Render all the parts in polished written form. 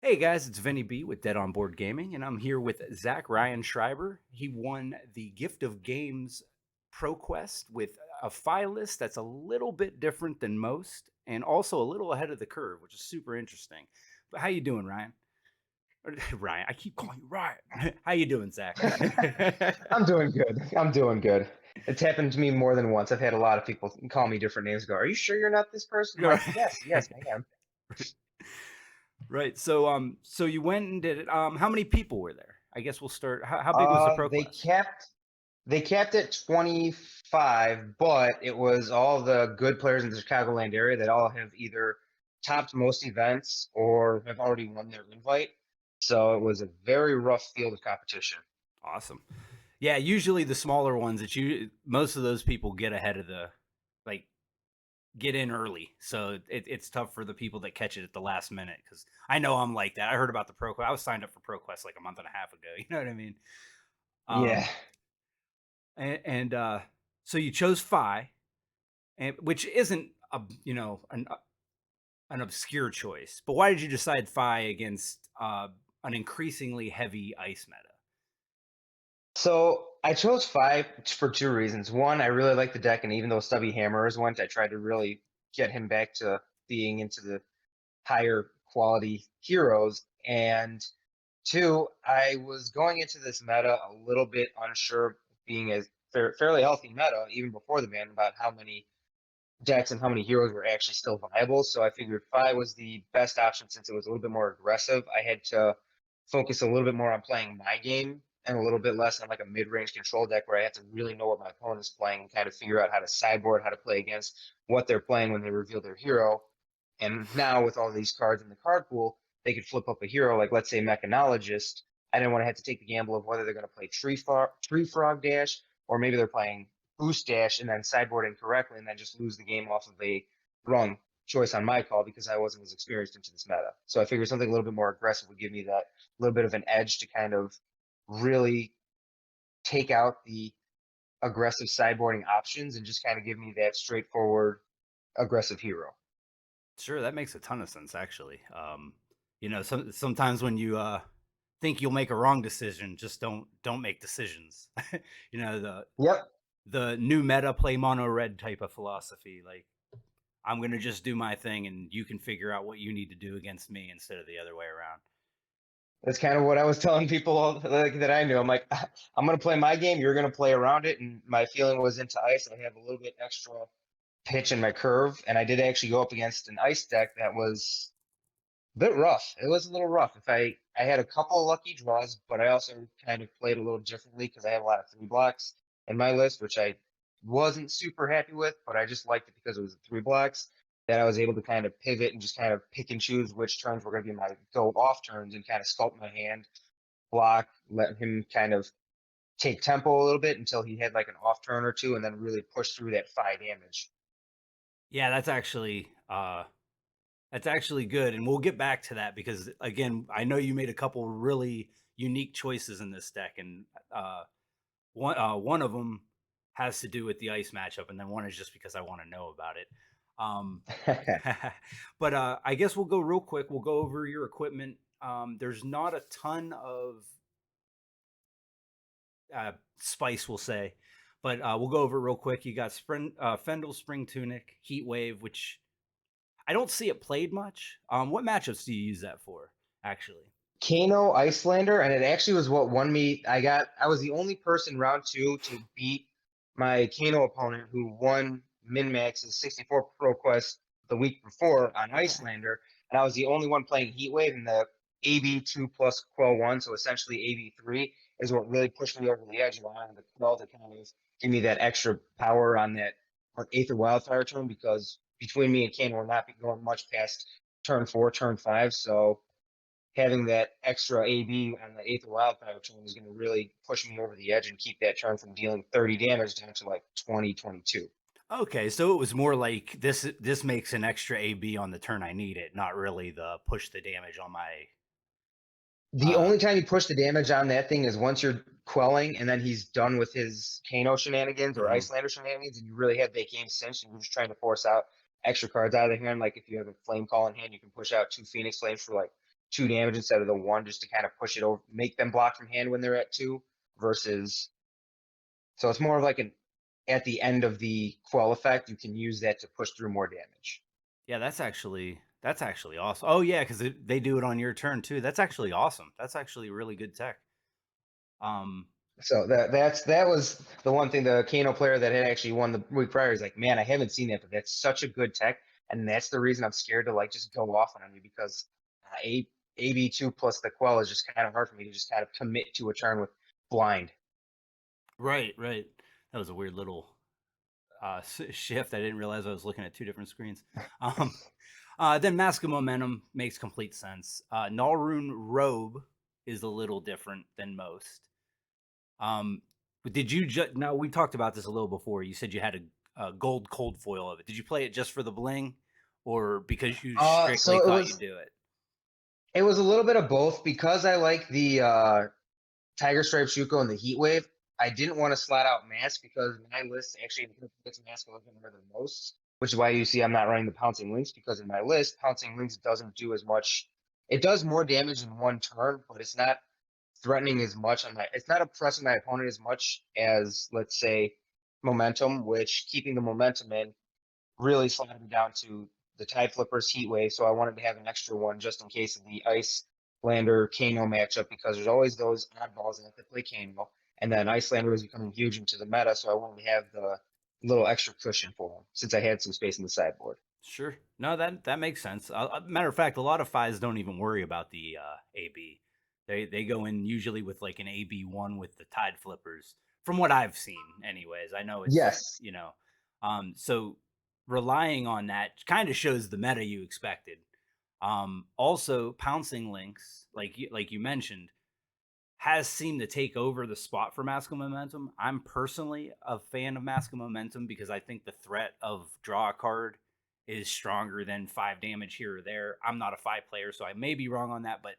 Hey guys, it's Vinny B with Dead on Board Gaming, and I'm here with Zach Reinschreiber. He won the Gift of Games Pro Quest with a file list that's a little bit different than most, and also a little ahead of the curve, which is super interesting. But how you doing, Ryan? Ryan, I keep calling you Ryan. How you doing, Zach? I'm doing good. I'm doing good. It's happened to me more than once. I've had a lot of people call me different names. Go, are you sure you're not this person? I'm like, yes, yes, I am. Right. So you went and did it. How many people were there? I guess we'll start. How big was the Pro They Quest? kept it 25, but it was all the good players in the Chicagoland area that all have either topped most events or have already won their invite. So it was a very rough field of competition. Awesome. Yeah, usually the smaller ones that you most of those people get ahead of the like get in early, so it's tough for the people that catch it at the last minute. Because I know I'm like that. I heard about the ProQuest. I was signed up for ProQuest like a month and a half ago. You know what I mean? Yeah. Um, and so you chose Phi, and which isn't a an obscure choice. But why did you decide Phi against an increasingly heavy ice meta? So I chose five for two reasons. One, I really like the deck, and even though Stubby Hammers went, I tried to really get him back to being into the higher quality heroes. And two, I was going into this meta a little bit unsure, being a fairly healthy meta even before the ban, about how many decks and how many heroes were actually still viable. So I figured Fi was the best option since it was a little bit more aggressive. I had to focus a little bit more on playing my game and a little bit less on like a mid-range control deck where I have to really know what my opponent's playing and kind of figure out how to sideboard, how to play against what they're playing when they reveal their hero. And now with all these cards in the card pool, they could flip up a hero like let's say Mechanologist. I didn't want to have to take the gamble of whether they're going to play Tree Frog Dash or maybe they're playing Boost Dash and then sideboarding correctly and then just lose the game off of a wrong choice on my call because I wasn't as experienced into this meta. So I figured something a little bit more aggressive would give me that little bit of an edge to kind of really take out the aggressive sideboarding options and just kind of give me that straightforward aggressive hero. Sure, that makes a ton of sense actually. Sometimes when you think you'll make a wrong decision, just don't make decisions. you know the Yep. the new meta play mono red type of philosophy. Like I'm gonna just do my thing, and you can figure out what you need to do against me instead of the other way around. That's kind of what I was telling people like that I knew. I'm like, I'm gonna play my game. You're gonna play around it. And my feeling was into ice. I have a little bit extra pitch in my curve, and I did actually go up against an ice deck that was a bit rough. It was a little rough. If I had a couple of lucky draws, but I also kind of played a little differently because I have a lot of three blocks in my list, which I wasn't super happy with, but I just liked it because it was three blocks that I was able to kind of pivot and just kind of pick and choose which turns were going to be my go off turns and kind of sculpt my hand, block, let him kind of take tempo a little bit until he had like an off turn or two, and then really push through that 5 damage. Yeah, that's actually good, and we'll get back to that because again, I know you made a couple really unique choices in this deck, and one of them has to do with the ice matchup, and then one is just because I want to know about it. Um, but I guess we'll go real quick. We'll go over your equipment. There's not a ton of spice, we'll say, but we'll go over it real quick. You got Fendel Spring Tunic, Heat Wave, which I don't see it played much. What matchups do you use that for, actually? Kano Icelander, and it actually was what won me. I was the only person round two to beat my Kano opponent who won min max's 64 Pro Quest the week before on Okay. Icelander, and I was the only one playing Heatwave in the AB2 plus Quell 1, so essentially AB3 is what really pushed me over the edge, allowing the Quell to kind of give me that extra power on that Aether Wildfire turn because between me and Kano, we're not going much past turn 4, turn 5, so having that extra AB on the eighth wildfire turn is going to really push me over the edge and keep that turn from dealing 30 damage down to like 20, 22. Okay, so it was more like this makes an extra AB on the turn I need it, not really the push the damage on my The uh only time you push the damage on that thing is once you're quelling and then he's done with his Kano shenanigans or mhm. Icelander shenanigans, and you really have that game cinched and you're just trying to force out extra cards out of the hand. Like if you have a flame call in hand, you can push out two Phoenix Flames for like 2 damage instead of the 1 just to kind of push it over, make them block from hand when they're at 2 versus. So it's more of like an at the end of the quell effect, you can use that to push through more damage. Yeah, that's actually awesome. Oh yeah, because they do it on your turn too. That's actually awesome. That's actually really good tech. Um, So that was the one thing the Kano player that had actually won the week prior is like, man, I haven't seen that, but that's such a good tech, and that's the reason I'm scared to like just go off on you because a AB2 plus the quell is just kind of hard for me to just kind of commit to a turn with blind. right, right. That was a weird little shift. I didn't realize I was looking at two different screens. Um, then Mask of Momentum makes complete sense. Nalrune Robe is a little different than most. But did you just now we talked about this a little before? You said you had a gold cold foil of it. Did you play it just for the bling, or because you strictly So it thought you'd was do it? it was a little bit of both because I like the Tiger Stripe Shuko and the Heat Wave. I didn't want to slot out Mask because my list actually puts Mask a little bit more than most, which is why you see I'm not running the Pouncing Links because in my list, Pouncing Links doesn't do as much. It does more damage in one turn, but it's not threatening as much on my. It's not oppressing my opponent as much as let's say Momentum, which keeping the momentum in really slowed me down to the Tide Flippers Heat Wave. So I wanted to have an extra one just in case of the Ice Lander Kano matchup because there's always those oddballs that have to play Kano. And then Icelander was becoming huge into the meta, so I wanted to have the little extra cushion for him since I had some space in the sideboard. Sure. No, that makes sense. Matter of fact, a lot of Fis don't even worry about the AB. They go in usually with like an AB1 with the Tide Flippers. From what I've seen, anyways, I know it's Yes, so relying on that kind of shows the meta you expected. Also, pouncing links, like you mentioned, has seemed to take over the spot for Mask of Momentum. I'm personally a fan of Mask of Momentum because I think the threat of draw a card is stronger than 5 damage here or there. I'm not a 5 player, so I may be wrong on that, but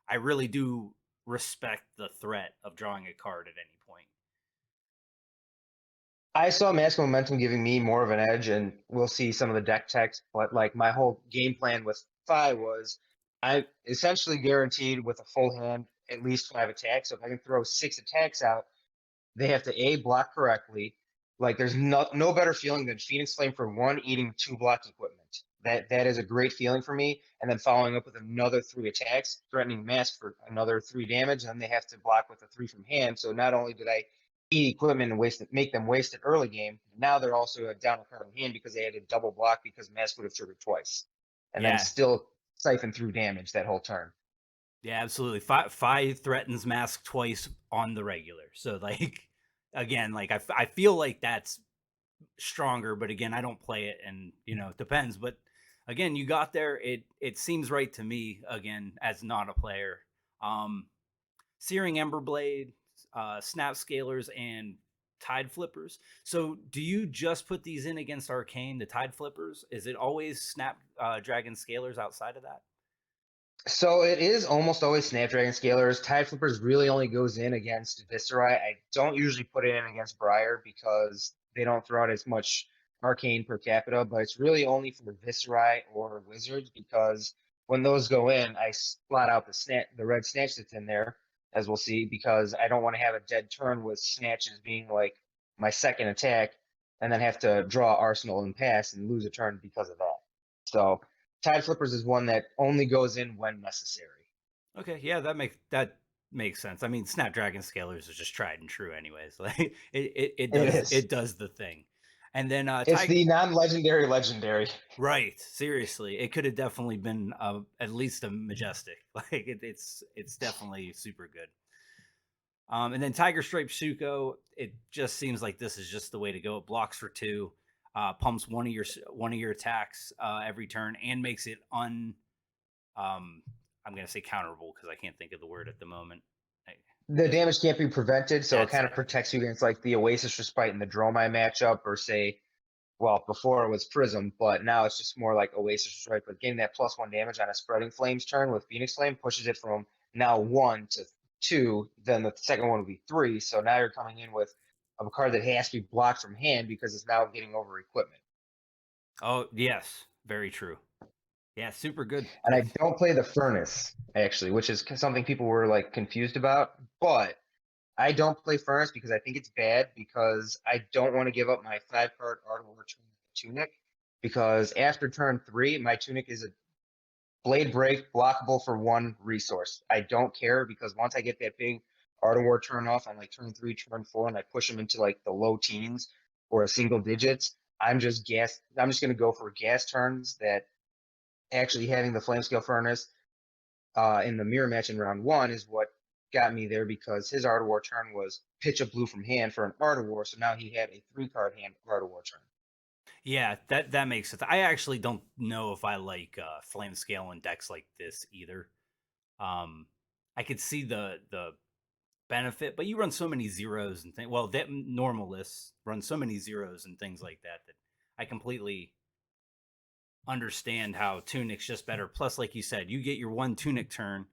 I really do respect the threat of drawing a card at any point. I saw Mask Momentum giving me more of an edge, and we'll see some of the deck techs. But like my whole game plan with Phi was, I essentially guaranteed with a full hand at least 5 attacks. So if I can throw 6 attacks out, they have to a block correctly. Like there's no better feeling than Phoenix Flame for one eating 2 block equipment. That is a great feeling for me. And then following up with another 3 attacks, threatening mask for another 3 damage, and then they have to block with a 3 from hand. So not only did I eat equipment and waste it, make them waste it early game, now they're also down a card in hand because they had a double block because mask would have triggered twice, and then Yeah, still siphon through damage that whole turn. yeah, absolutely. Fi threatens Mask twice on the regular. So, like, again, like, I feel like that's stronger, but again, I don't play it, and it depends. But again, you got there. It seems right to me. Again, as not a player, um, Searing Emberblade, Snap Scalers, and Tide Flippers. So, do you just put these in against Arcane, the Tide Flippers? Is it always Snap Dragon Scalers outside of that? So it is almost always Snapdragon Scalers. Tide Flippers really only goes in against Viscerai. I don't usually put it in against Briar because they don't throw out as much arcane per capita, but it's really only for Viscerai or Wizards because when those go in, I splat out the red snatch that's in there, as we'll see, because I don't want to have a dead turn with snatches being like my second attack and then have to draw Arsenal and pass and lose a turn because of that. So Tide Flippers is one that only goes in when necessary. Okay, yeah, that makes sense. I mean, Snapdragon Scalers is just tried and true, anyways. Like it It does is. it does the thing, and then It's Tiger. the non-legendary legendary. Right, seriously, it could have definitely been at least a majestic. Like it's definitely super good. And then Tiger Stripe Shuko, it just seems like this is just the way to go. It blocks for 2, pumps one of your attacks every turn, and makes it um I'm gonna say counterable because I can't think of the word at the moment. The damage can't be prevented, so it That's kind it. of protects you against like the Oasis Respite and the Dromai matchup, or say, well, before it was Prism, but now it's just more like Oasis Respite. But getting that +1 damage on a Spreading Flames turn with Phoenix Flame pushes it from now 1 to 2. Then the second one would be 3. So now you're coming in with a card that has to be blocked from hand because it's now getting over equipment. Oh yes, very true. Yeah, super good. And I don't play the furnace actually, which is something people were like confused about. But I don't play furnace because I think it's bad because I don't want to give up my 5 card Art of War tunic because after turn 3, my tunic is a blade break blockable for 1 resource. I don't care because once I get that big Art of War turn off on like turn 3, turn 4, and I push them into like the low teens or single digits, I'm just gas. I'm just gonna go for gas turns that actually having the flame scale furnace in the mirror match in round 1 is what got me there because his Art of War turn was pitch a blue from hand for an Art of War, so now he had a 3 card hand Art of War turn. Yeah, that makes sense. I actually don't know if I like flame scale in decks like this either. Um, I could see the benefit, but you run so many zeros and things. Well, that normal lists run so many zeros and things like that that I completely understand how tunic's just better. Plus, like you said, you get your one tunic turn.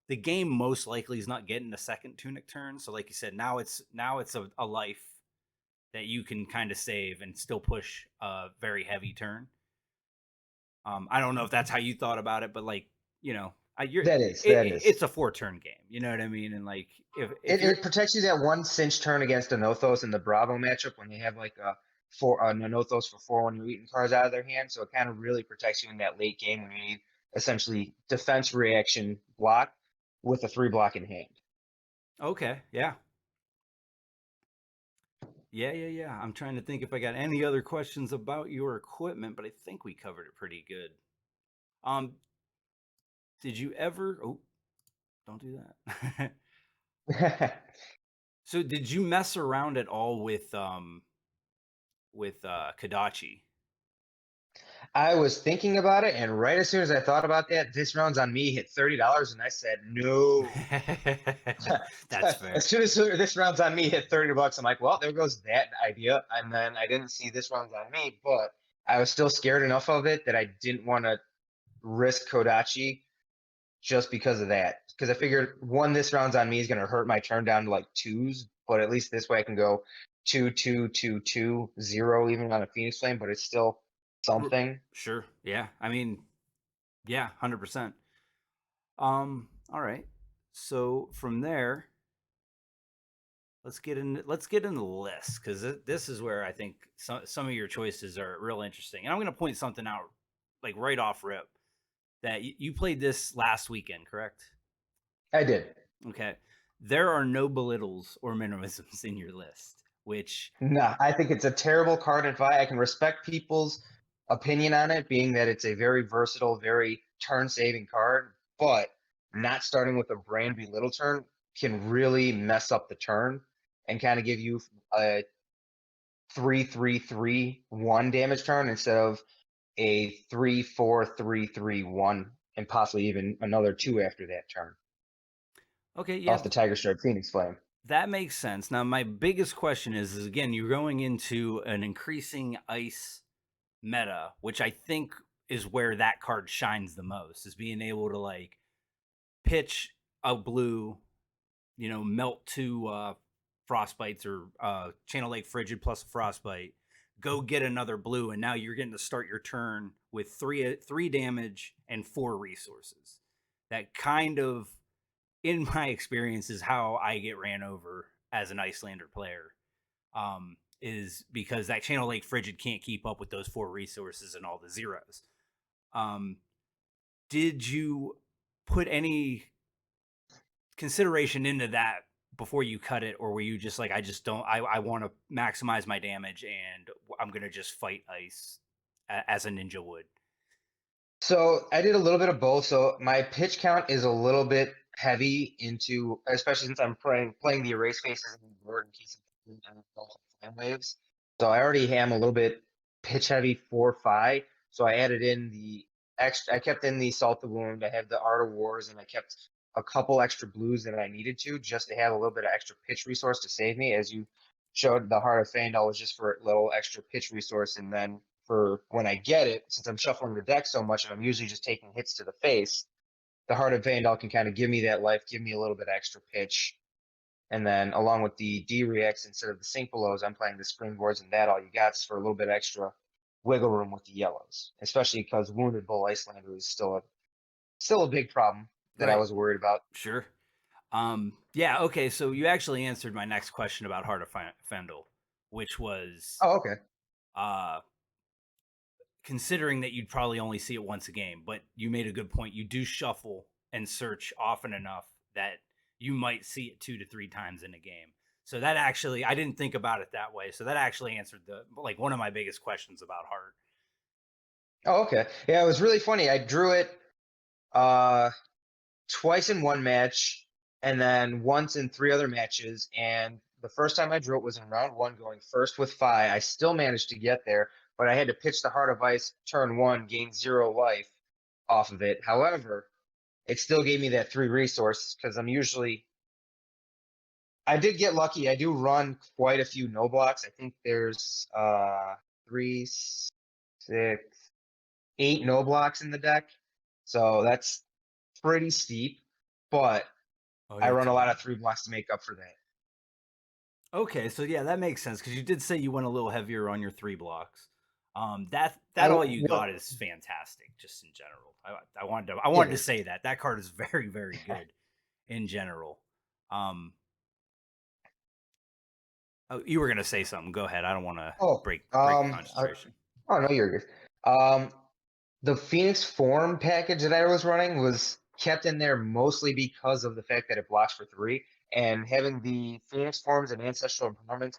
The game most likely is not getting a second tunic turn. So, like you said, now it's a life that you can kind of save and still push a very heavy turn. I don't know if that's how you thought about it, but like That is that is. it's a 4 turn game. You know what I mean? And like if It, you're it protects you that 1 cinch turn against a Nothos in the Bravo matchup when they have like a Nothos for 4 when you're eating cards out of their hand. So it kind of really protects you in that late game when you need essentially defense reaction block with a 3 block in hand. okay, yeah, yeah. I'm trying to think if I got any other questions about your equipment, but I think we covered it pretty good. Um, did you ever? Oh, don't do that. So, did you mess around at all with Kadachi? I was thinking about it, and right as soon as I thought about that, this round's on me hit $30, and I said no. That's fair. As soon as this round's on me hit $30, I'm like, well, there goes that idea. And then I didn't see this round's on me, but I was still scared enough of it that I didn't want to risk Kodachi just because of that. Because I figured one, this round's on me is going to hurt my turn down to like twos, but at least this way I can go 2, 2, 2, 2, 0 even on a Phoenix Flame, but it's still something. Sure. Yeah. I mean, yeah, 100%. All right. So from there, let's get in the list because this is where I think some of your choices are real interesting. And I'm going to point something out like right off rip that you played this last weekend, correct? I did. Okay. There are no belittles or minimalisms in your list, which Nah, I think it's a terrible card in Fi. I can respect people's opinion on it, being that it's a very versatile, very turn-saving card, but not starting with a brand belittle turn can really mess up the turn and kind of give you a 3-3-3-1 damage turn instead of a 3-4-3-3-1 and possibly even another 2 after that turn okay, yeah, off the Tiger Stripe Phoenix Flame. that makes sense. Now my biggest question is again, you're going into an increasing ice meta, which I think is where that card shines the most, is being able to like pitch a blue, melt 2 frostbites or channel lake frigid plus a frostbite, go get another blue, and now you're getting to start your turn with three damage and 4 resources. That kind of, in my experience, is how I get ran over as an Icelander player. Is because that channel lake frigid can't keep up with those 4 resources and all the zeros. Um, did you put any consideration into that before you cut it, or were you just like, I just don't, I want to maximize my damage and I'm gonna just fight ice as a ninja would? So I did a little bit of both. So my pitch count is a little bit heavy into, especially since I'm playing the erase faces in the board in case of flame waves. So I already am a little bit pitch heavy for Phi. So I added in the extra. I kept in the Salt the Wound. I have the Art of Wars, and I kept a couple extra blues that I needed to just to have a little bit of extra pitch resource to save me. As you showed, the Heart of Fandal was just for a little extra pitch resource, and then for when I get it, since I'm shuffling the deck so much and I'm usually just taking hits to the face, the Heart of Vandal can kind of give me that life, give me a little bit extra pitch. And then along with the D reacts, instead of the sync belows, I'm playing the springboards and that all you got for a little bit extra. wiggle room with the yellows, especially because Wounded Bull Icelander is still a big problem that I Right. was worried about. Sure. Yeah, okay, so you actually answered my next question about Heart of Fendel, which was Oh, okay. uh considering that you'd probably only see it once a game, but you made a good point. You do shuffle and search often enough that you might see it 2 to 3 times in a game. So that actually, I didn't think about it that way. So that actually answered the like one of my biggest questions about Heart. Oh, okay. Yeah, it was really funny. I drew it uh twice in one match and then once in three other matches. And the first time I drew it was in round one, going first with Fai. I still managed to get there, but I had to pitch the Heart of Ice turn one, gain 0 life off of it. However, it still gave me that three resource because I did get lucky. I do run quite a few no blocks. I think there's three, six, eight no blocks in the deck. So that's pretty steep, but Oh, I yeah, run a too. lot of three blocks to make up for that. Okay, so yeah, that makes sense because you did say you went a little heavier on your 3 blocks. That I all you what? got is fantastic, just in general. I wanted to It say that card is very very good in general. Um, Oh, you were gonna say something. Go ahead. I don't want to Oh, break your concentration. oh no, you're good. The Phoenix Form package that I was running was kept in there mostly because of the fact that it blocks for three, and having the Phoenix Forms and Ancestral Empowerment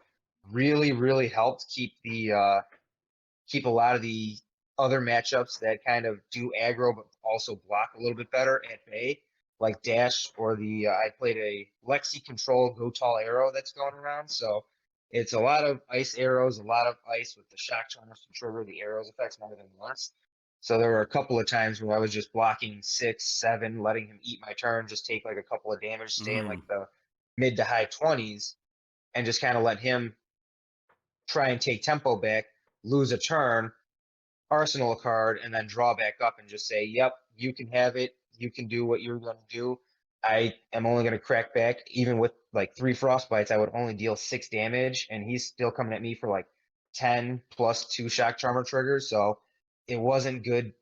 really helped keep a lot of the other matchups that kind of do aggro but also block a little bit better at bay, like Dash or the I played a Lexi Control Go Tall Arrow that's going around. So it's a lot of ice arrows, a lot of ice with the shock charmers to trigger the arrows effects more than once. So there were a couple of times where I was just blocking 6, 7, letting him eat my turn, just take like a couple of damage, stay in like Mm, the mid to high 20s, and just kind of let him try and take tempo back, lose a turn, arsenal a card, and then draw back up and just say, "Yep, you can have it. You can do what you're going to do. I am only going to crack back." Even with like three frostbites, I would only deal 6 damage, and he's still coming at me for like 10 plus two shock charmer triggers. So it wasn't good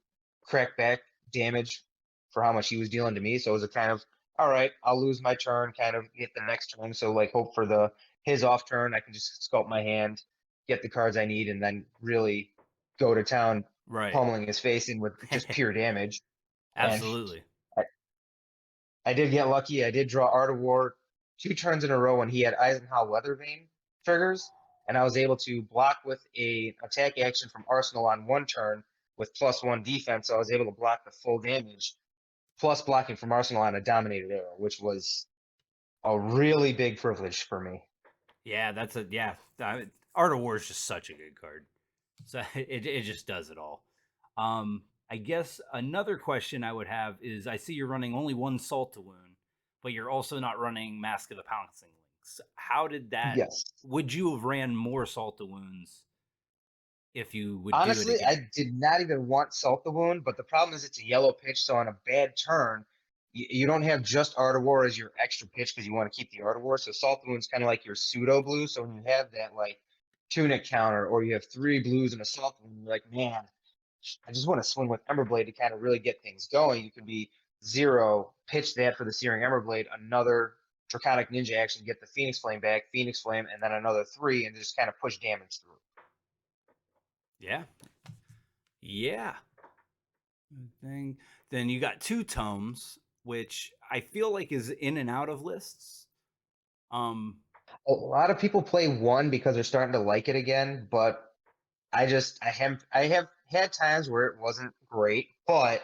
crackback damage for how much he was dealing to me. So it was a kind of, all right, I'll lose my turn, kind of get the next turn. So like hope for the his off turn, I can just sculpt my hand, get the cards I need, and then really go to town, right. pummeling his face in with just pure damage. And Absolutely. I, I did get lucky. I did draw Art of War 2 turns in a row when he had Eisenhower Weathervane triggers, and I was able to block with a attack action from Arsenal on 1 turn with +1 defense. So I was able to block the full damage plus blocking from Arsenal on a dominated arrow, which was a really big privilege for me. Yeah, that's a yeah. Art of War is just such a good card. So it just does it all. I guess another question I would have is I see you're running only one Salt to Wound, but you're also not running Mask of the Pouncing Lynx. How did that? Yes. Would you have ran more Salt to Wounds if you would do it Honestly, again? I did not even want Salt the Wound, but the problem is it's a yellow pitch, so on a bad turn, you don't have just Art of War as your extra pitch because you want to keep the Art of War. So Salt the Wound's kind of like your pseudo blue. So when you have that like tunic counter, or you have three blues and a Salt the Wound, you're like, man, I just want to swing with Emberblade to kind of really get things going. You could be 0, pitch that for the Searing Emberblade, another Draconic Ninja action, get the Phoenix Flame back, Phoenix Flame, and then another 3, and just kind of push damage through. Yeah, yeah. Thing. Then you got two tomes, which I feel like is in and out of lists. Um, A lot of people play one because they're starting to like it again, but I have had times where it wasn't great, but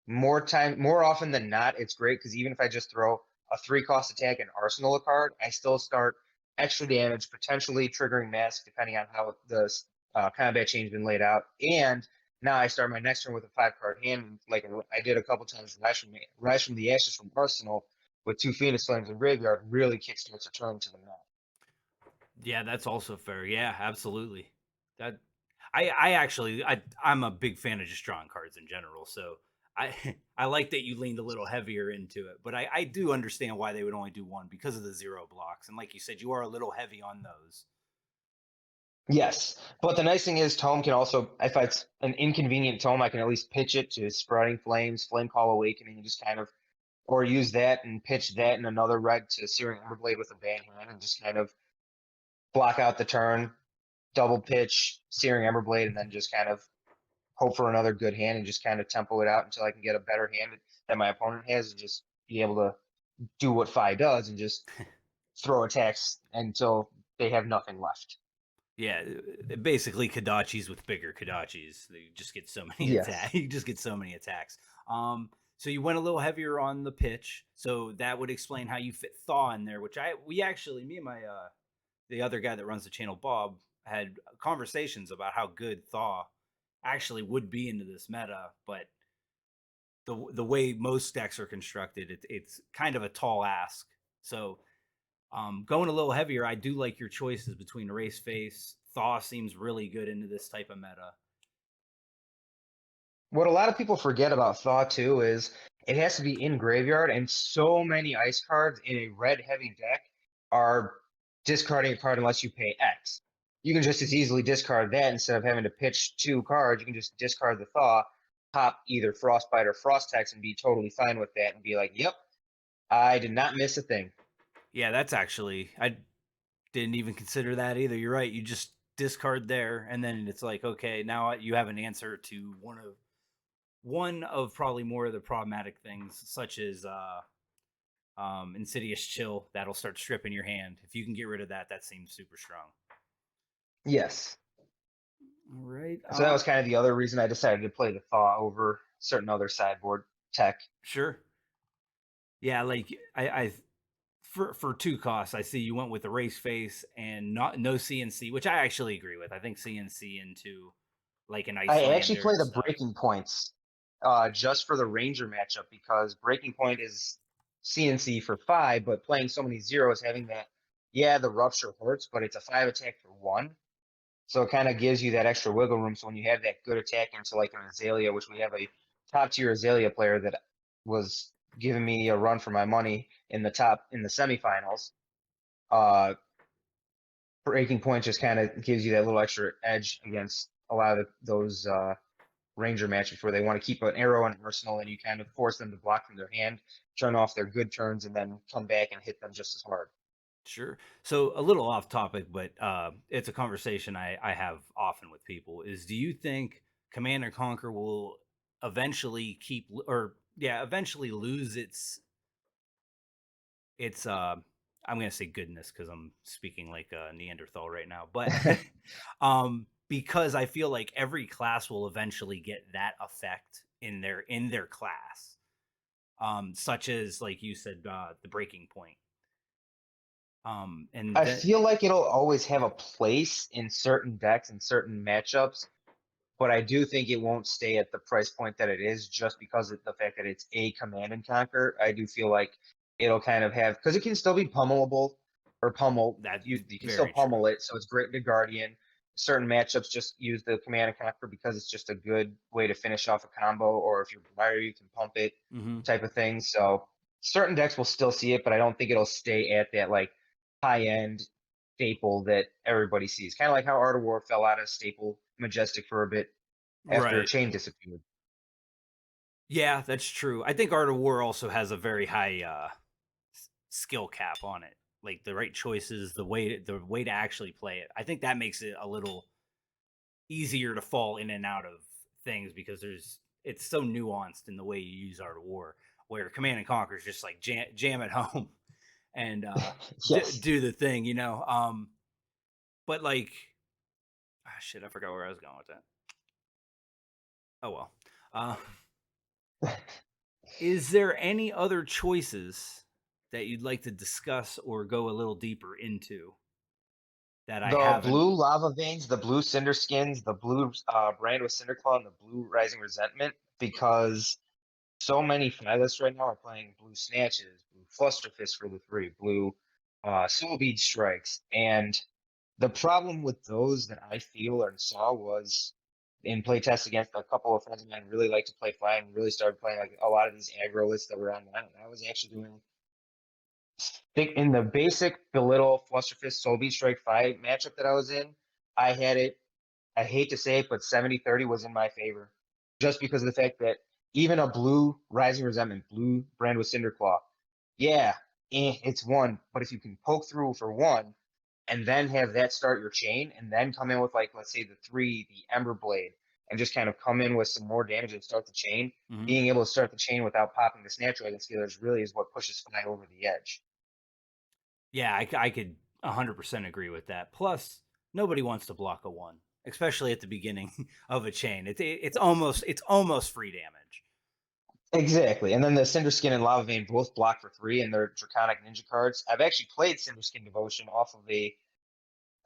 more often than not, it's great because even if I just throw a 3 cost attack and arsenal a card, I still start extra damage, potentially triggering mask depending on how the combat change been laid out. And now I start my next turn with a 5 card hand, like I did a couple times. Rise from the Ashes from Arsenal with 2 Phoenix Flames in graveyard really kickstarts a turn to the map. yeah, that's also fair. Yeah, absolutely. That I actually I'm a big fan of just drawing cards in general. So I I like that you leaned a little heavier into it, but I do understand why they would only do one because of the 0 blocks. And like you said, you are a little heavy on those. Yes, but the nice thing is Tome can also, if it's an inconvenient Tome, I can at least pitch it to Sprouting Flames, Flame Call Awakening, and just kind of, or use that and pitch that and another red to Searing Everblade with a bad hand and just kind of block out the turn, double pitch, Searing Everblade, and then just kind of hope for another good hand and just kind of tempo it out until I can get a better hand that my opponent has and just be able to do what Fai does and just throw attacks until they have nothing left. Yeah, basically Kodachis with bigger Kodachis. You just get so many attacks. Yes. You just get so many attacks. So you went a little heavier on the pitch, so that would explain how you fit Thaw in there. Which we actually, me and my the other guy that runs the channel, Bob, had conversations about how good Thaw actually would be into this meta, but the way most decks are constructed, it's kind of a tall ask. So going a little heavier, I do like your choices between Race Face. Thaw seems really good into this type of meta. What a lot of people forget about Thaw too is it has to be in graveyard, and so many ice cards in a red heavy deck are discarding a card unless you pay X. You can just as easily discard that instead of having to pitch two cards. You can just discard the Thaw, pop either Frostbite or Frost Hex, and be totally fine with that and be like, yep, I did not miss a thing. Yeah, that's actually I didn't even consider that either. You're right. You just discard there, and then it's like, okay, now you have an answer to one of probably more of the problematic things, such as Insidious Chill. That'll start stripping your hand. If you can get rid of that, that seems super strong. Yes. All right. So that was kind of the other reason I decided to play the Thaw over certain other sideboard tech. Sure. Yeah, like I for two costs, I see you went with the Race Face and not no CNC, which I actually agree with. I think CNC into like an I actually Icelander play and the stuff. Breaking Points just for the Ranger matchup because Breaking Point is CNC for 5, but playing so many zeros, having that, yeah, the rupture hurts, but it's a 5 attack for 1. So it kind of gives you that extra wiggle room. So when you have that good attack into like an Azalea, which we have a top tier Azalea player that was giving me a run for my money in the semifinals, uh, Breaking Point just kind of gives you that little extra edge against a lot of those Ranger matchups where they want to keep an arrow and an arsenal, and you kind of force them to block from their hand, turn off their good turns, and then come back and hit them just as hard. Sure. So a little off topic, but it's a conversation I have often with people. Is do you think Command and Conquer will eventually keep or yeah eventually lose its I'm gonna say goodness because I'm speaking like a Neanderthal right now, but because I feel like every class will eventually get that effect in their class, such as like you said, the breaking point, and I then feel like it'll always have a place in certain decks and certain matchups, but I do think it won't stay at the price point that it is just because of the fact that it's a Command and Conquer. I do feel like it'll kind of have because it can still be pummelable or pummel. that's You can still very true. pummel it, so it's great to Guardian. Certain matchups just use the Command and Conquer because it's just a good way to finish off a combo, or if you're Wire, you can pump it, Hmm. type of thing. So certain decks will still see it, but I don't think it'll stay at that like high end staple that everybody sees. Kind of like how Art of War fell out of staple Majestic for a bit after Right. Chain disappeared. Yeah, that's true. I think Art of War also has a very high skill cap on it. Like the right choices, the way to actually play it. I think that makes it a little easier to fall in and out of things because it's so nuanced in the way you use Art of War. Where Command and Conquer is just like jam at home and Yes. do the thing, you know. But like, shit, I forgot where I was going with that. Oh well. Uh, is there any other choices that you'd like to discuss or go a little deeper into that I The haven't? blue lava veins, the blue cinder skins, the blue brand with Cinderclaw, and the blue rising resentment, because so many finalists right now are playing blue snatches, blue flusterfist for the 3, blue soul bead strikes, and the problem with those that I feel and saw was in playtests against a couple of friends of mine really like to play fly and really started playing like a lot of these aggro lists that were online. And I was actually doing in the basic belittle flusterfist soul beat strike fight matchup that I was in. I had it. I hate to say it, but 70-30 was in my favor, just because of the fact that even a blue Rising Resentment, blue brand with Cinderclaw, yeah, it's one. But if you can poke through for one, and then have that start your chain, and then come in with like let's say the three, the Ember Blade, and just kind of come in with some more damage and start the chain. Hmm. Being able to start the chain without popping the Snatch Dragon Stealers really is what pushes Fly over the edge. Yeah, I could 100% agree with that. Plus, nobody wants to block a one, especially at the beginning of a chain. It's almost free damage. Exactly. And then the Cinder Skin and Lava Vein both block for three, and they're Draconic Ninja cards. I've actually played Cinder Skin Devotion off of a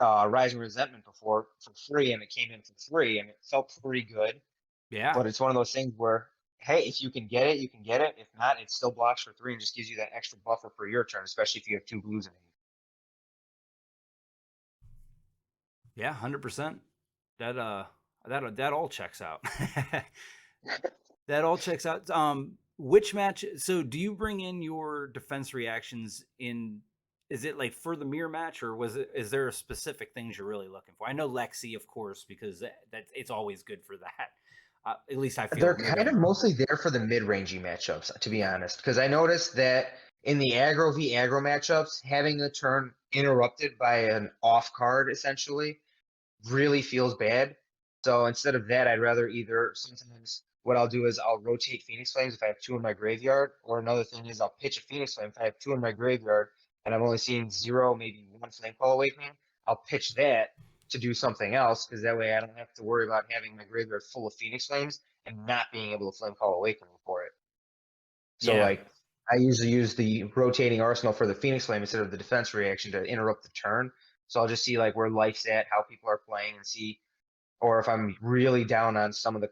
Rising Resentment before for free, and it came in for free, and it felt pretty good. Yeah, But it's one of those things where, hey, if you can get it, you can get it. If not, it still blocks for three and just gives you that extra buffer for your turn, especially if you have two blues in yeah, 100%. That that all checks out. That all checks out. Which match? So, do you bring in your defense reactions in? Is it like for the mirror match, or was it? Is there a specific things you're really looking for? I know Lexi, of course, because that it's always good for that. At least I feel They're mid kind of range. mostly there for the mid-rangey matchups, to be honest, because I noticed that in the aggro v aggro matchups, having a turn interrupted by an off card essentially really feels bad. So instead of that, I'd rather either sometimes what I'll do is I'll rotate Phoenix Flames if I have two in my graveyard, or another thing is I'll pitch a Phoenix Flame if I have two in my graveyard and I'm only seeing zero, maybe one Flame Call Awakening. I'll pitch that to do something else because that way I don't have to worry about having my graveyard full of Phoenix Flames and not being able to Flame Call Awakening for it. So Yeah, like I usually use the rotating arsenal for the Phoenix Flame instead of the defense reaction to interrupt the turn. So I'll just see like where life's at, how people are playing, and see. Or if I'm really down on some of the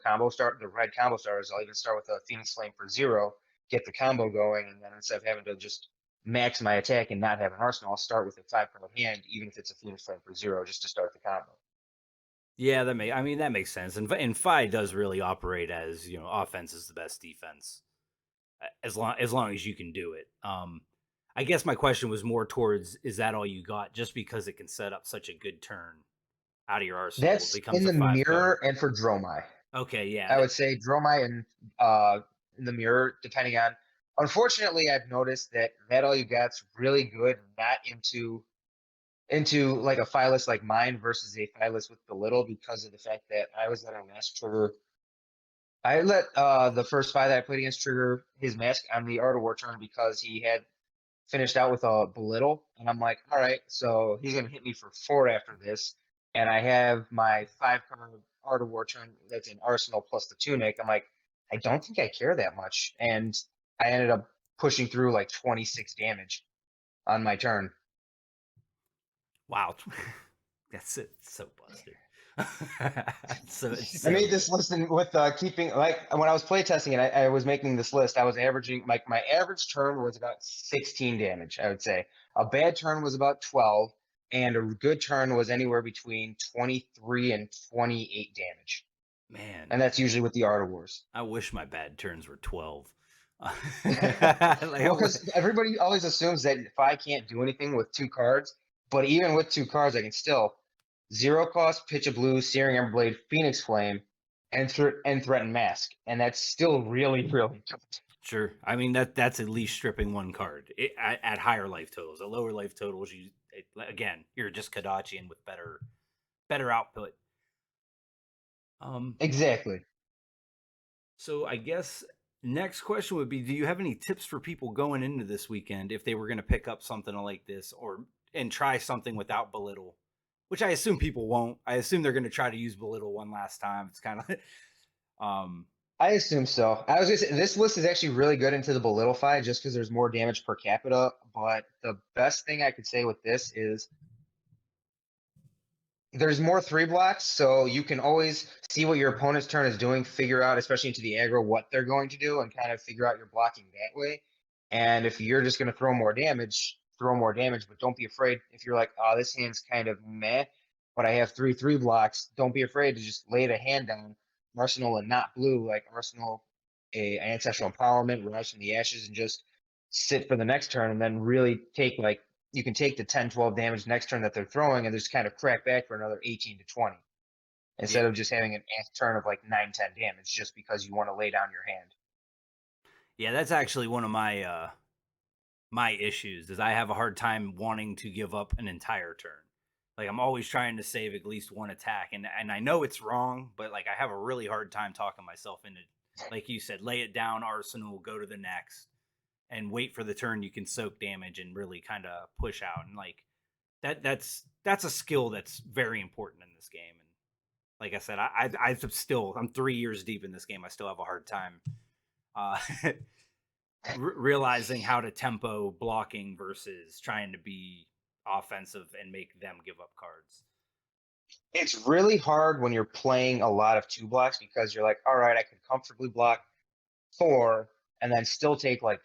red combo stars, I'll even start with a Phoenix Flame for zero, get the combo going, and then instead of having to just max my attack and not have an arsenal, I'll start with a 5 card hand, even if it's a Phoenix Flame for zero, just to start the combo. yeah. I mean, that makes sense. And Fi does really operate as offense is the best defense, as long as you can do it. I guess my question was more towards is that all you got? Just because it can set up such a good turn out of your arsenal, it That's becomes in a the five card. mirror and for Dromai. Okay, yeah, I would say Dromai and in the mirror, depending on. Unfortunately, I've noticed that all you got's really good, not into like a Phyllis like mine versus a Phyllis with belittle because of the fact that I was letting Mask trigger. I let the first fight that I played against trigger his mask on the Art of War turn because he had finished out with a belittle, and I'm like, all right, so he's gonna hit me for four after this, and I have my 5 card Art of War turn that's an Arsenal plus the Tunic. I'm like, I don't think I care that much, and I ended up pushing through like 26 damage on my turn. wow, that's it. So busted. So it's I so made this good. list with keeping like when I was playtesting it, I was making this list. I was averaging like my average turn was about 16 damage. I would say a bad turn was about 12, and a good turn was anywhere between 23 and 28 damage. Man, And that's usually with the Art of Wars. I wish my bad turns were 12. Like Well, because everybody always assumes that if I can't do anything with two cards, but even with two cards, I can still zero cost, pitch a blue, Searing Emberblade, Phoenix Flame, and threaten Mask, and that's still really really good. sure. I mean that's at least stripping one card at higher life totals. At lower life totals, again you're just Kadachian with better output. Um, Exactly. so I guess next question would be: do you have any tips for people going into this weekend if they were going to pick up something like this or and try something without belittle? Which I assume people won't. I assume they're going to try to use belittle one last time. It's kind of um, I assume so. I was gonna say this list is actually really good into the belittle fight just because there's more damage per capita. But the best thing I could say with this is there's more three blocks, so you can always see what your opponent's turn is doing, figure out, especially into the aggro, what they're going to do, and kind of figure out your blocking that way. And if you're just going to throw more damage, but don't be afraid if you're like, oh, this hand's kind of meh, but I have three blocks. Don't be afraid to just lay the hand down, Arsenal and not blue, like Arsenal, a ancestral empowerment, rise from the ashes, and just sit for the next turn, and then really take like you can take the 10, 12 damage next turn that they're throwing and just kind of crack back for another 18 to 20 instead Yeah. of just having an turn of like 9, 10 damage just because you want to lay down your hand. Yeah, that's actually one of my issues is I have a hard time wanting to give up an entire turn. Like I'm always trying to save at least one attack, and I know it's wrong, but like I have a really hard time talking myself into, like you said, lay it down, arsenal, go to the next, and wait for the turn you can soak damage and really kind of push out. And like that's a skill that's very important in this game. And like I said, I'm 3 years deep in this game. I still have a hard time uh, realizing how to tempo blocking versus trying to be offensive and make them give up cards. It's really hard when you're playing a lot of 2 blocks because you're like, all right, I can comfortably block 4 and then still take like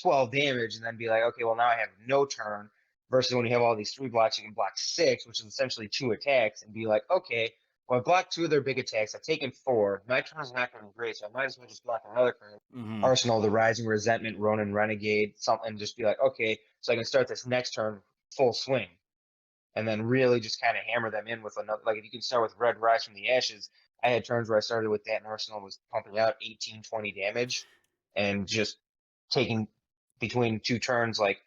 12 damage and then be like, okay, well, now I have no turn. Versus when you have all these 3 blocks, you can block 6, which is essentially 2 attacks, and be like, okay, well, I blocked 2 of their big attacks. I've taken 4. My turn's not going to be great, so I might as well just block another card. Mm-hmm. Arsenal, the Rising Resentment, Ronin Renegade, something, just be like, okay, so I can start this next turn full swing and then really just kind of hammer them in with another. Like if you can start with Red Rise from the Ashes, I had turns where I started with that, and Arsenal was pumping out 18, 20 damage, and just taking between 2 turns like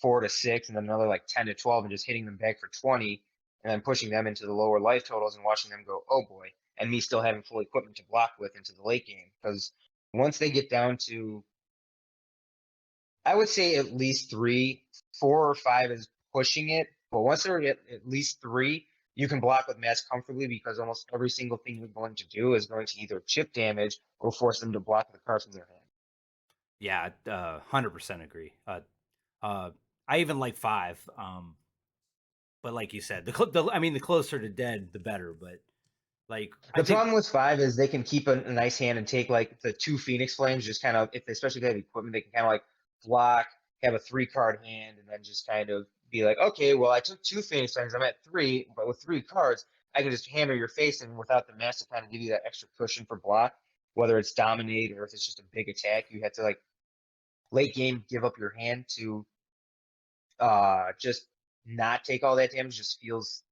4 to 6, and then another like 10 to 12, and just hitting them back for 20, and then pushing them into the lower life totals and watching them go, oh boy, and me still having full equipment to block with into the late game because once they get down to, I would say at least 3, 4 or 5 is pushing it. But once they're at least 3, you can block with mass comfortably because almost every single thing you're going to do is going to either chip damage or force them to block the cards from their hand. Yeah, 100% agree. I even like 5. But like you said, I mean, the closer to dead, the better. But like, I The think, problem with 5 is they can keep a nice hand and take like the 2 Phoenix Flames, just kind of, if they, especially if they have equipment, they can kind of like block, have a 3 card hand, and then just kind of be like, okay, well, I took 2 Phoenix Flames, I'm at 3, but with 3 cards, I can just hammer your face in without the mass to kind of give you that extra cushion for block, whether it's dominate or if it's just a big attack. You have to like late game give up your hand to just not take all that damage. Just feels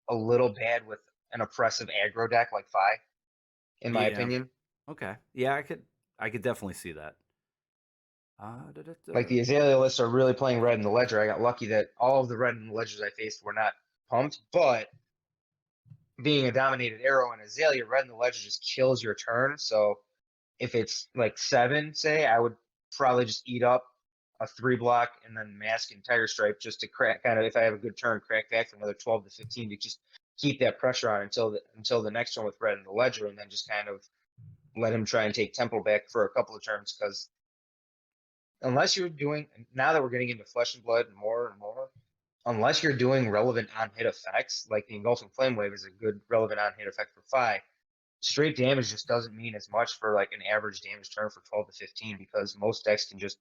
a little bad with an oppressive aggro deck like Fi, in my yeah, opinion. okay, yeah, I could definitely see that. Like the Azalea lists are really playing red in the ledger. I got lucky that all of the red in the ledgers I faced were not pumped, but being a dominated arrow and Azalea, red in the ledger just kills your turn. So if it's like 7, say, I would probably just eat up a 3 block and then mask and Tiger Stripe just to crack, kind of, if I have a good turn, crack back for another 12 to 15 to just keep that pressure on until the next turn with red in the ledger, and then just kind of let him try and take tempo back for a couple of turns. Because unless you're doing, now that we're getting into Flesh and Blood more and more, unless you're doing relevant on hit effects, like the Engulfing Flame Wave is a good relevant on hit effect for 5, straight damage just doesn't mean as much for like an average damage turn for 12 to 15 because most decks can just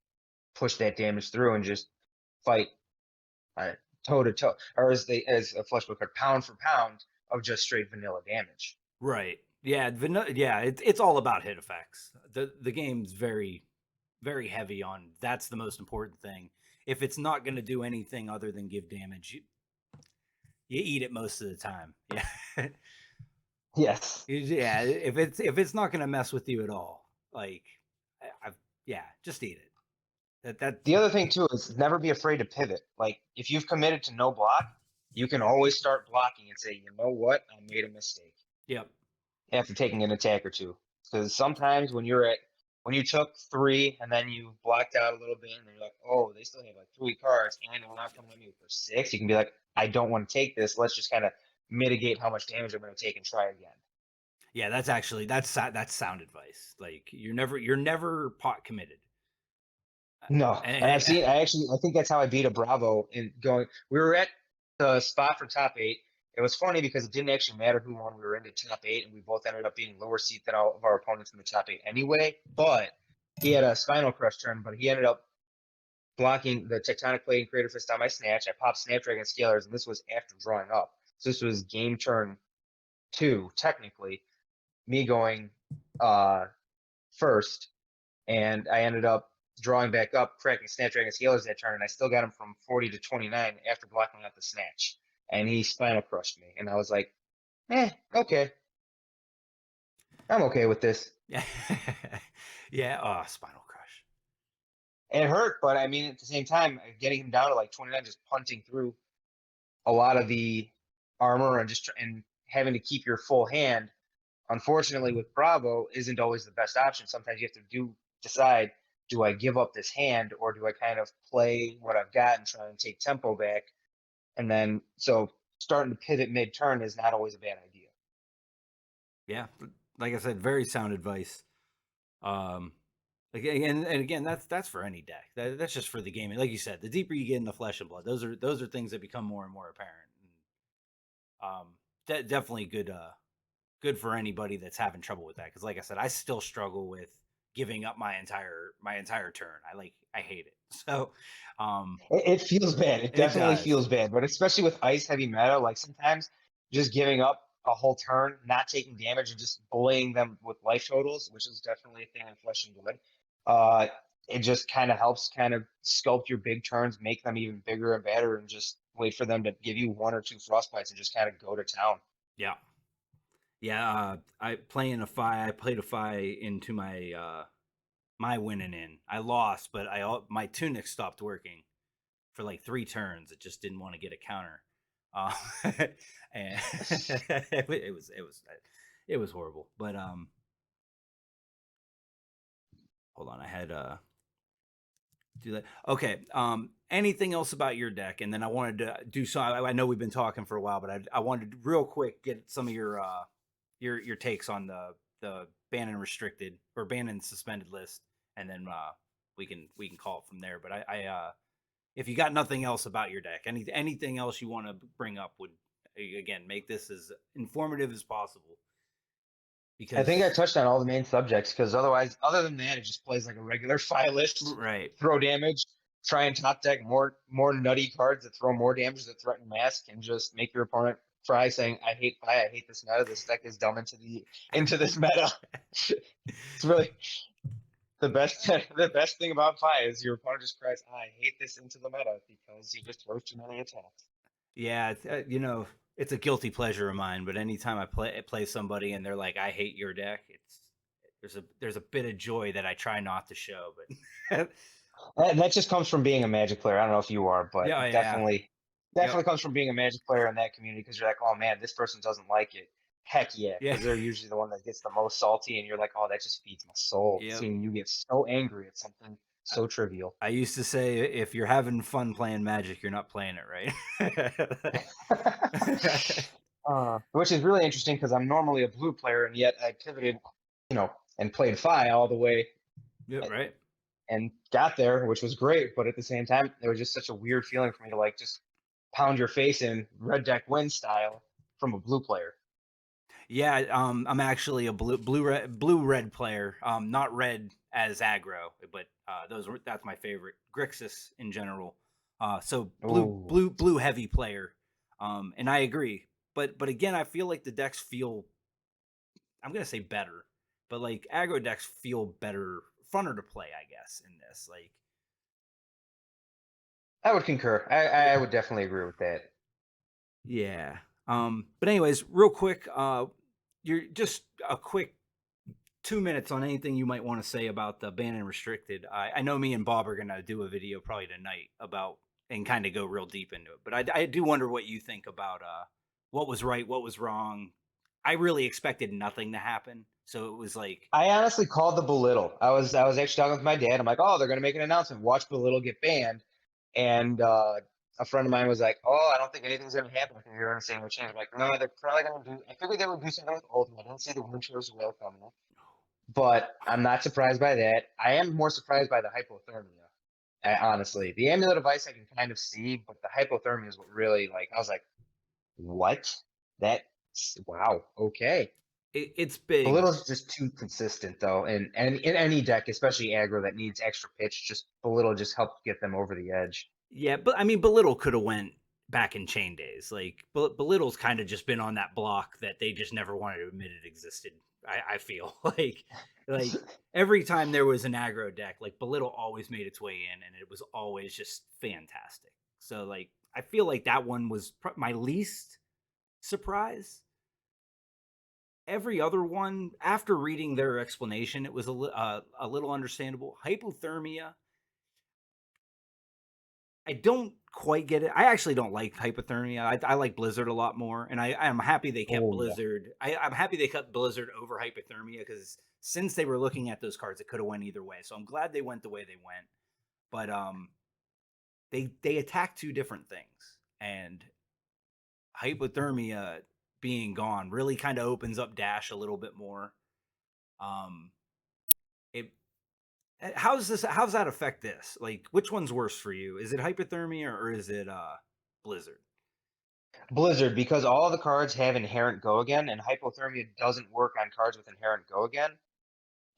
push that damage through and just fight toe to toe, or as a flesh book card, pound for pound of just straight vanilla damage. Right. Yeah. Yeah. It's all about hit effects. The game's very heavy on that's the most important thing. If it's not going to do anything other than give damage, you eat it most of the time. Yeah. Yes. Yeah. If it's not going to mess with you at all, like I've yeah, just eat it. That The other thing too is never be afraid to pivot. Like if you've committed to no block, you can always start blocking and say, you know what, I made a mistake yep. after taking an attack or two. Because sometimes when you took 3 and then you blocked out a little bit and you're like, oh, they still have like 3 cards and they're not coming at me for 6, you can be like, I don't want to take this. Let's just kind of mitigate how much damage I'm going to take and try again. Yeah, that's sound advice. Like you're never pot committed. No, and And, I think that's how I beat a Bravo in going. We were at the spot for top 8. It was funny because it didn't actually matter who won. We were into top 8, and we both ended up being lower seat than all of our opponents in the top 8 anyway. But he had a Spinal Crush turn, but he ended up blocking the Tectonic Plate and Creator Fist on my Snatch. I popped Snapdragon Scalers, and this was after drawing up. So this was game turn 2, technically, me going first, and I ended up drawing back up, cracking Snapdragon Scalers that turn, and I still got him from 40 to 29 after blocking out the snatch. And he spinal crushed me. And I was like, okay. I'm okay with this. Yeah. Yeah. Oh, Spinal Crush. And it hurt, but I mean, at the same time, getting him down to like 29, just punting through a lot of the armor and and having to keep your full hand, unfortunately, with Bravo, isn't always the best option. Sometimes you have to decide, do I give up this hand or do I kind of play what I've got and try and take tempo back? And then, so starting to pivot mid turn is not always a bad idea. Yeah. Like I said, very sound advice. Um, and again, that's for any deck. That's just for the game. Like you said, the deeper you get in the flesh and blood, those are things that become more and more apparent. Definitely good for anybody that's having trouble with that. Because like I said, I still struggle with giving up my entire turn. I hate it. So, um, It feels bad. It it definitely does. feels bad, but especially with ice heavy meta, like sometimes just giving up a whole turn, not taking damage, and just bullying them with life totals, which is definitely a thing in Flesh and Blood. Uh, it just kind of helps kind of sculpt your big turns, make them even bigger and better, and just wait for them to give you one or two frostbites and just kind of go to town. Yeah. Yeah. I played a Fi into my winning in. I lost, but my tunic stopped working for like 3 turns. It just didn't want to get a counter, uh, and it was horrible. But hold on, I had do that. Okay. Anything else about your deck? And then I wanted to do so. I know we've been talking for a while, but I wanted to real quick get some of your takes on the ban and restricted or ban and suspended list, and then we can call it from there. But if you got nothing else about your deck, anything else you want to bring up would again make this as informative as possible. I think I Because touched on all the main subjects because otherwise, other than that, it just plays like a regular file list, right, throw damage, try and top deck more nutty cards that throw more damage that threaten mask, and just make your opponent cry saying, I hate this meta. This deck is dumb into this meta. It's really the best the best thing about Fi is your opponent just cries, I hate this into the meta because you just throw too many attacks. yeah, it's a guilty pleasure of mine. But anytime I play somebody and they're like, "I hate your deck," there's a bit of joy that I try not to show. But That just comes from being a Magic player. I don't know if you are, but yeah, yeah, definitely yep, comes from being a Magic player in that community because you're like, oh man, this person doesn't like it. Heck yeah, yeah, because they're usually the one that gets the most salty, and you're like, oh, that just feeds my soul. yep. Seeing you get so angry at something so trivial. I used to say if you're having fun playing Magic, you're not playing it right. Which is really interesting because I'm normally a blue player, and yet I pivoted, and played Fi all the way Yep, right. and got there, which was great. But at the same time, it was just such a weird feeling for me to like just pound your face in red deck win style from a blue player. Yeah, I'm actually a blue red player. Not red as aggro, but that's my favorite. Grixis in general. So Oh, blue heavy player. And I agree. But again, I feel like the decks feel, I'm gonna say better, but like aggro decks feel better, funner to play, I guess. In this, like, I would concur. I yeah, would definitely agree with that. yeah. But anyways, real quick, you're just a quick 2 minutes on anything you might want to say about the ban and restricted. I know me and Bob are gonna do a video probably tonight about and kind of go real deep into it. But I do wonder what you think about what was right, what was wrong. I really expected nothing to happen, so it was like, I honestly called the belittle. I was actually talking with my dad. I'm like, oh, they're gonna make an announcement. Watch belittle get banned. And a friend of mine was like, oh, I don't think anything's gonna happen if you're gonna say no change. I'm like, no, they're probably gonna do. I figured they would do something with ultimate. I didn't see the Winter's Will coming, but I'm not surprised by that. I am more surprised by the hypothermia. Honestly, the amulet of ice I can kind of see, but the hypothermia is what really like. I was like, what? That wow, okay. it's A big. little's just too consistent though, and in any deck, especially aggro that needs extra pitch, just a little just helps get them over the edge. Yeah, but I mean, Belittle could have went back in Chain Days. Like, Belittle's kind of just been on that block that they just never wanted to admit it existed I feel like every time there was an aggro deck, like belittle always made its way in, and it was always just fantastic. So like I feel like that one was my least surprise. Every other one, after reading their explanation, it was a little understandable. Hypothermia, I don't quite get it. I actually don't like hypothermia. I like Blizzard a lot more, and I'm happy they kept Oh yeah. Blizzard. I'm happy they kept Blizzard over hypothermia because since they were looking at those cards, it could have went either way. So I'm glad they went the way they went. But they attack two different things, and hypothermia being gone really kind of opens up dash a little bit more. Um, it how's that affect this? Like, which one's worse for you? Is it hypothermia or is it Blizzard? Blizzard, because all the cards have inherent go again, and hypothermia doesn't work on cards with inherent go again.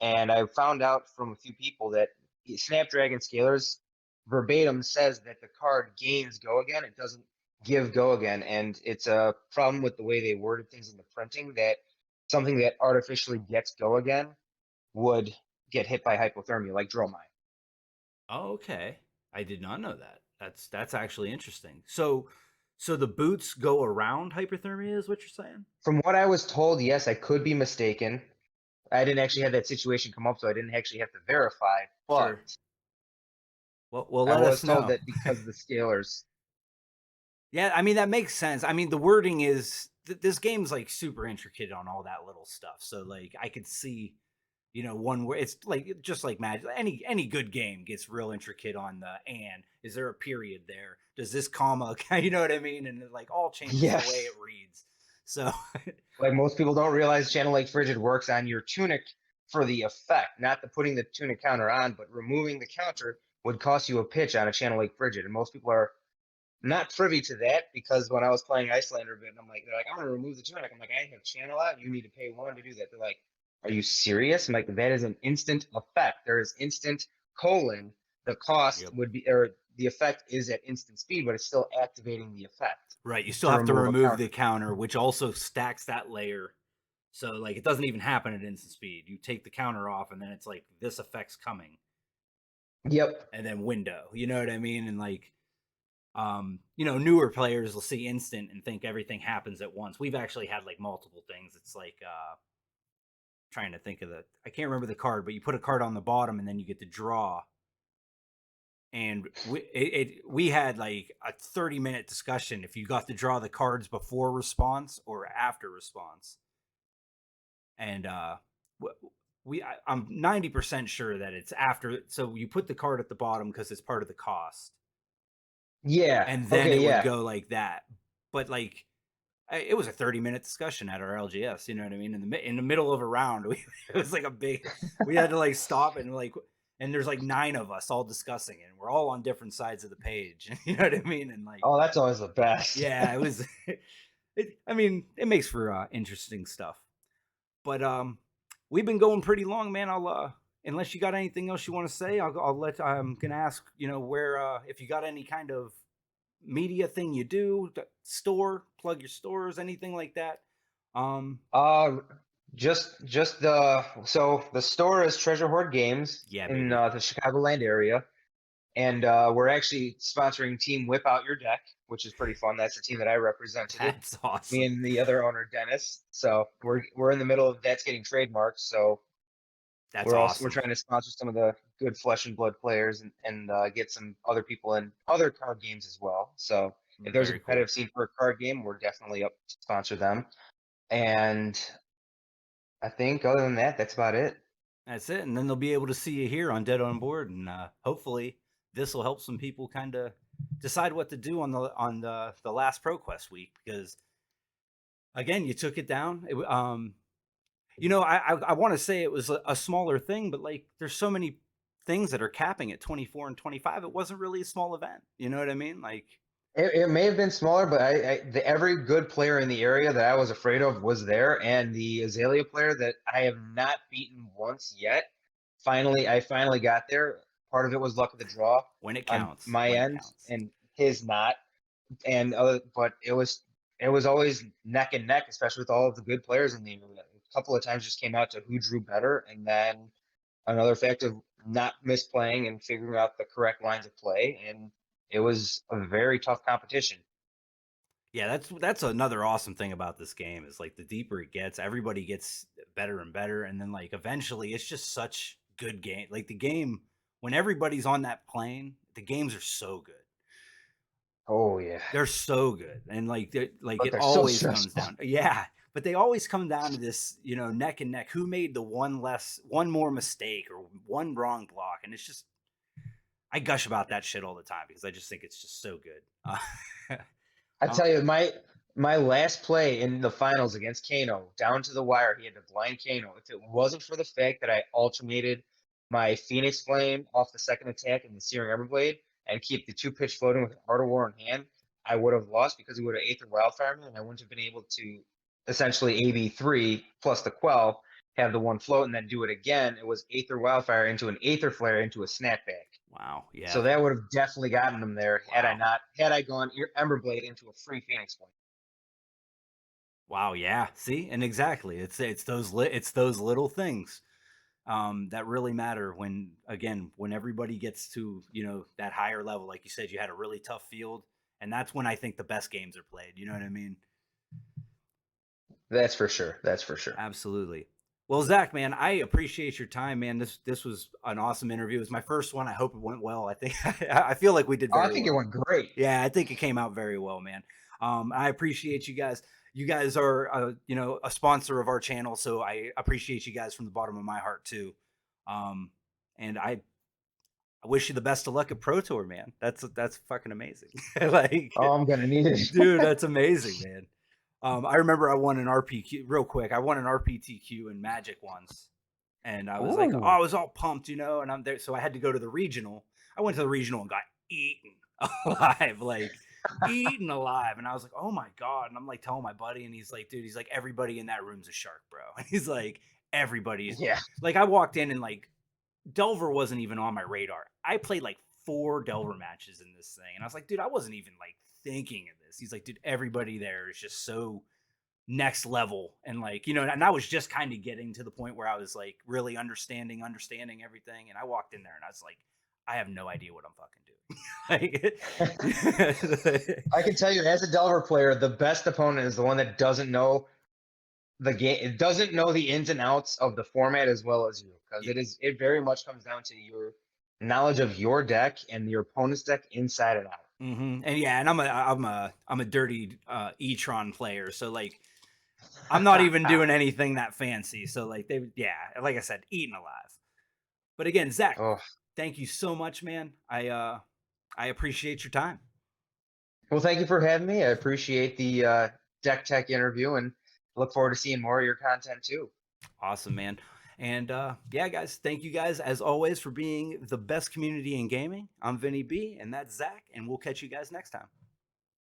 And I found out from a few people that Snapdragon Scalers verbatim says that the card gains go again. It doesn't give go again. And it's a problem with the way they worded things in the printing that something that artificially gets go again would get hit by hypothermia, like Dromai. Oh, okay. I did not know that. That's actually interesting. So the boots go around hypothermia is what you're saying? From what I was told, yes, I could be mistaken. I didn't actually have that situation come up, so I didn't actually have to verify. But Sure. Well, I let us was told know. that because of the scalers. Yeah, I mean that makes sense. I mean the wording is this game's like super intricate on all that little stuff. So like I could see, one where it's like just like Magic. Any good game gets real intricate on the and. Is there a period there? Does this comma? You know what I mean? And it like all changes the way Yes. it reads. So Like most people don't realize Channel Lake Frigid works on your tunic for the effect, not the putting the tunic counter on, but removing the counter would cost you a pitch on a Channel Lake Frigid. And most people are not privy to that because when I was playing Icelander a bit, and they're like, I'm gonna remove the tunic. I'm like, I have channel out. You need to pay one to do that. They're like, are you serious? I'm like, that is an instant effect. There is instant colon. The cost yep. would be, or the effect is at instant speed, but it's still activating the effect Right, you still to have to remove a remove the counter. counter, which also stacks that layer. So like it doesn't even happen at instant speed. You take the counter off, and then it's like this effect's coming, Yep. and then window. You know what I mean? And like newer players will see instant and think everything happens at once. We've actually had like multiple things. It's like trying to think of I can't remember the card, but you put a card on the bottom and then you get to draw. And we had like a 30-minute discussion if you got to draw the cards before response or after response. And I'm 90% sure that it's after. So you put the card at the bottom because it's part of the cost, Yeah. and then Okay. it would Yeah. go like that. But like it was a 30-minute discussion at our LGS. You know what I mean? In the middle of a round, it was like a big. We had to like stop and like, and there's like 9 of us all discussing it, and we're all on different sides of the page. You know what I mean? And like, Oh, that's always the best. yeah, it was. I mean, it makes for interesting stuff. But we've been going pretty long, man. I'll unless you got anything else you want to say, I'll let. I'm gonna ask, where if you got any kind of media thing you do, store, plug your stores, anything like that. Um, Uh, just the so the store is Treasure Hoard Games yeah, in baby. the Chicagoland area, and we're actually sponsoring Team Whip Out Your Deck, which is pretty fun. That's the team that I represented, That's me awesome. and the other owner Dennis. So we're in the middle of that's getting trademarked. So That's we're awesome. trying to sponsor some of the good flesh and blood players and get some other people in other card games as well. So if there's a Very cool. competitive scene for a card game, we're definitely up to sponsor them. And I think other than that, that's about it. That's it. And then they'll be able to see you here on Dead on Board, and hopefully this will help some people kind of decide what to do on the last ProQuest week because again, you took it down. I want to say it was a smaller thing, but like there's so many things that are capping at 24 and 25. It wasn't really a small event. You know what I mean? Like, It may have been smaller, but every good player in the area that I was afraid of was there, and the Azalea player that I have not beaten once yet. I finally got there. Part of it was luck of the draw when it on counts, my when it end, counts. and his not. But it was always neck and neck, especially with all of the good players in the area. couple of times just came out to who drew better, and then another fact of not misplaying and figuring out the correct lines of play, and it was a very tough competition. Yeah, that's another awesome thing about this game is like the deeper it gets, everybody gets better and better, and then like eventually it's just such good game. Like the game when everybody's on that plane, the games are so good. Oh yeah, They're so good, and like but it they're so always comes stressful. down. Yeah, but they always come down to this, neck and neck. Who made the one more mistake or one wrong block, and it's just I gush about that shit all the time because I just think it's just so good. I Uh, tell you, my last play in the finals against Kano, down to the wire, he had to blind Kano. If it wasn't for the fact that I alternated my Phoenix Flame off the second attack and the Searing Everblade and keep the two pitch floating with an Art of War in hand, I would have lost because he would have Aether Wildfire me, and I wouldn't have been able to essentially AB3 plus the Quell, have the one float, and then do it again. It was Aether Wildfire into an Aether Flare into a Snapback. wow, So yeah, that would have definitely gotten them there wow. had I gone Emberblade into a free Phoenix Flame. Wow, yeah. See, and exactly, it's those little things that really matter when everybody gets to that higher level. Like you said, you had a really tough field, and that's when I think the best games are played. You know what I mean? That's for sure. That's for sure. Absolutely. Well, Zach, man, I appreciate your time, man. This was an awesome interview. It was my first one. I hope it went well. I think I feel like we did Oh, I very think it well. went great. Yeah, I think it came out very well, man. I appreciate you guys. You guys are, a sponsor of our channel, so I appreciate you guys from the bottom of my heart too. Um, and I wish you the best of luck at Pro Tour, man. That's fucking amazing. Like, Oh, I'm gonna need it. dude, that's amazing, man. I remember I won an RPQ real quick. I won an RPTQ in Magic once, and I was like, oh, Ooh, I was all pumped, and I'm there. So I had to go to the regional. I went to the regional and got eaten alive, like eaten alive. And I was like, oh my God. And I'm like telling my buddy, and he's like, dude, he's like, everybody in that room's a shark, bro. And he's like, everybody's yeah. like, I walked in and like Delver wasn't even on my radar. I played like 4 Delver matches in this thing. And I was like, dude, I wasn't even like thinking of this. He's like, dude, everybody there is just so next level. And like, and I was just kind of getting to the point where I was like really understanding everything. And I walked in there and I was like, I have no idea what I'm fucking doing. Like, I can tell you, as a Delver player, the best opponent is the one that doesn't know the game. It doesn't know the ins and outs of the format as well as you, because it very much comes down to your knowledge of your deck and your opponent's deck inside and out. And yeah, and I'm a dirty E-tron player, so like I'm not even doing anything that fancy. So like yeah, like I said, eating alive. But again, Zach, Oh, thank you so much, man. I appreciate your time. well, thank you for having me. I appreciate the Deck Tech interview and look forward to seeing more of your content too. Awesome, man. And yeah, guys, thank you guys as always for being the best community in gaming. I'm Vinny B, and that's Zach, and we'll catch you guys next time.